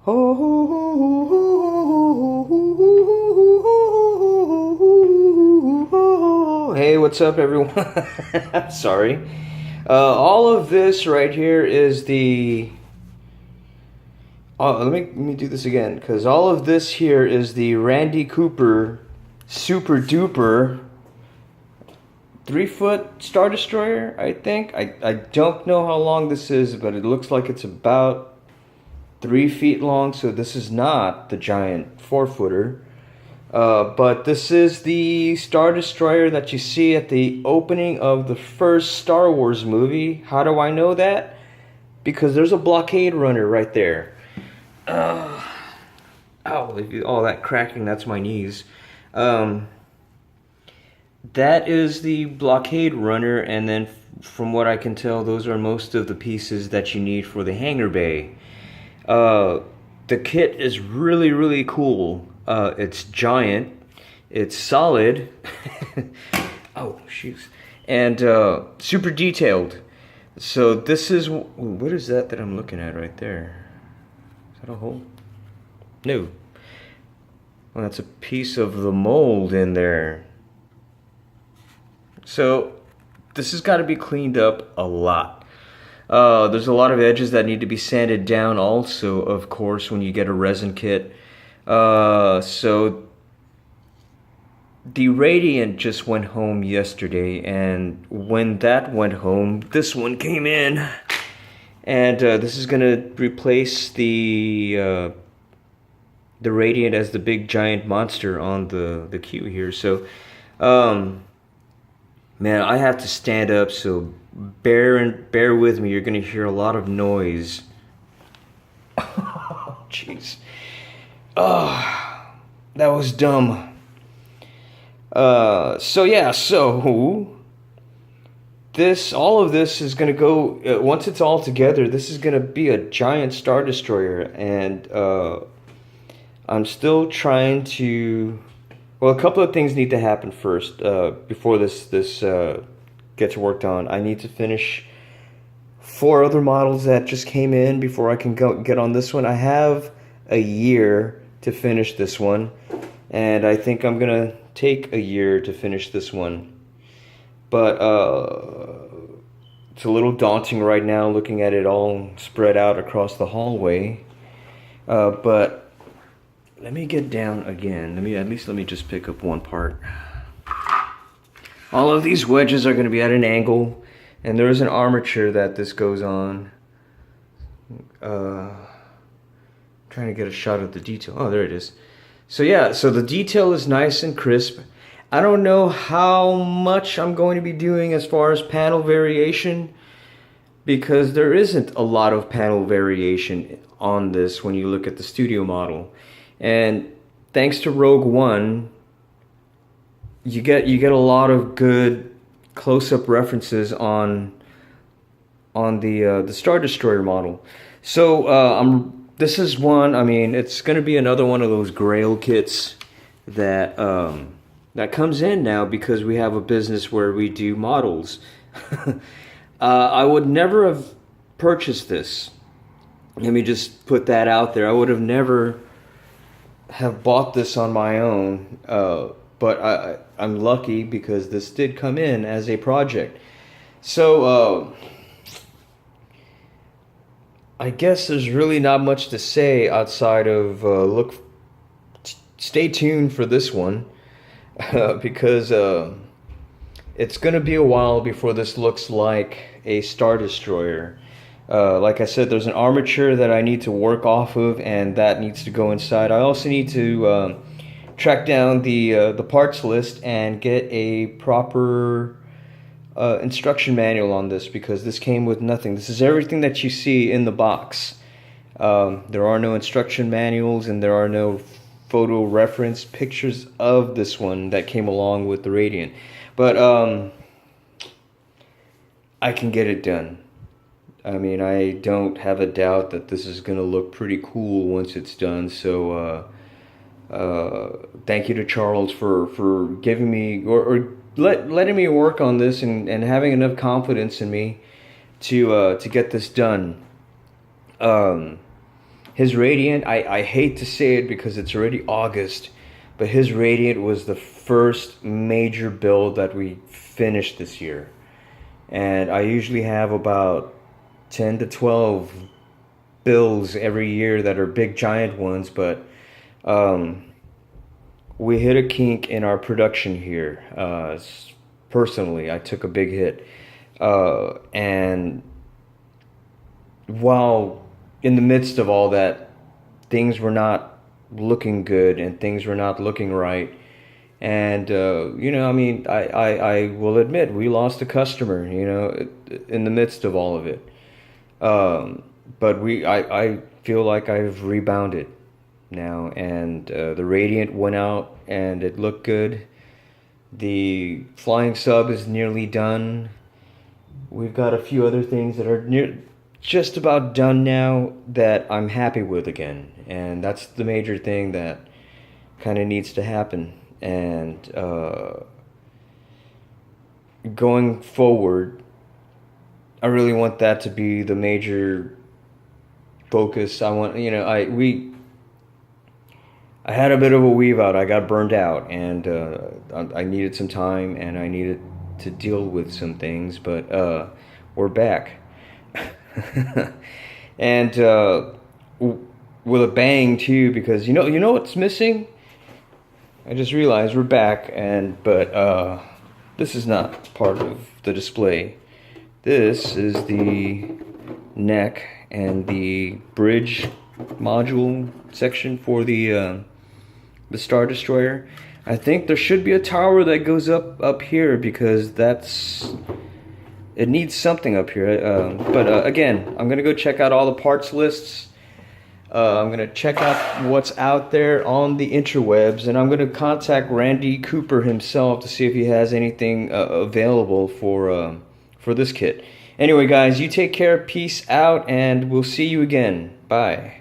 Hey, what's up, everyone? I'm sorry. All of this right here is the. Oh, let me do this again, because all of this here is the Randy Cooper Super Duper 3-foot Star Destroyer, I think. I don't know how long this is, but it looks like it's about 3 feet long, so this is not the giant 4-footer. But this is the Star Destroyer that you see at the opening of the first Star Wars movie. How do I know that? Because there's a blockade runner right there. Oh, all that cracking, that's my knees. That is the blockade runner, and then from what I can tell, those are most of the pieces that you need for the hangar bay. The kit is really, really cool. It's giant. It's solid. Oh, shoot. And super detailed. So this is... what is that I'm looking at right there? Is that a hole? No. Well, that's a piece of the mold in there. So this has got to be cleaned up a lot. There's a lot of edges that need to be sanded down also, of course, when you get a resin kit. So the Radiant just went home yesterday, and when that went home, this one came in. And this is going to replace the Radiant as the big giant monster on the queue here. So, man, I have to stand up, so bear with me. You're going to hear a lot of noise. Jeez. Oh, that was dumb. So yeah, so all of this is gonna go, once it's all together, this is gonna be a giant Star Destroyer, and I'm still trying to, well, a couple of things need to happen first, before this gets worked on. I need to finish 4 other models that just came in before I can get on this one. I have a year to finish this one, and I think I'm gonna take a year to finish this one, but it's a little daunting right now looking at it all spread out across the hallway, but let me get down again. Let me just pick up one part. All of these wedges are going to be at an angle, and there is an armature that this goes on. Trying to get a shot of the detail. Oh, there it is. So yeah, so the detail is nice and crisp. I don't know how much I'm going to be doing as far as panel variation, because there isn't a lot of panel variation on this when you look at the studio model. And thanks to Rogue One, you get a lot of good close-up references on the Star Destroyer model. So this is one, I mean, it's going to be another one of those Grail kits that that comes in now because we have a business where we do models. I would never have purchased this. Let me just put that out there. I would have never have bought this on my own, but I'm lucky because this did come in as a project. So I guess there's really not much to say outside of stay tuned for this one, because it's going to be a while before this looks like a Star Destroyer. Like I said, there's an armature that I need to work off of, and that needs to go inside. I also need to track down the parts list and get a proper instruction manual on this, because this came with nothing. This is everything that you see in the box. There are no instruction manuals, and there are no photo reference pictures of this one that came along with the Radiant. But I can get it done. I mean, I don't have a doubt that this is going to look pretty cool once it's done. So thank you to Charles for giving me or letting me work on this and having enough confidence in me to get this done. His Radiant, I hate to say it because it's already August, but his Radiant was the first major build that we finished this year. And I usually have about 10 to 12 builds every year that are big giant ones, but we hit a kink in our production here. Personally, I took a big hit. And while in the midst of all that, things were not looking good and things were not looking right. And, I mean, I will admit we lost a customer, in the midst of all of it. But I feel like I've rebounded now, and the Radiant went out and it looked good. The flying sub is nearly done. We've got a few other things that are just about done now that I'm happy with again, and that's the major thing that kind of needs to happen. And going forward, I really want that to be the major focus. I want, I had a bit of a weave out. I got burned out, and I needed some time, and I needed to deal with some things. But we're back, and with a bang too. Because you know what's missing. I just realized we're back, but this is not part of the display. This is the neck and the bridge module section for the Star Destroyer. I think there should be a tower that goes up here, because it needs something up here. But again, I'm gonna go check out all the parts lists. I'm gonna check out what's out there on the interwebs, and I'm gonna contact Randy Cooper himself to see if he has anything available for this kit. Anyway, guys, you take care. Peace out, and we'll see you again. Bye.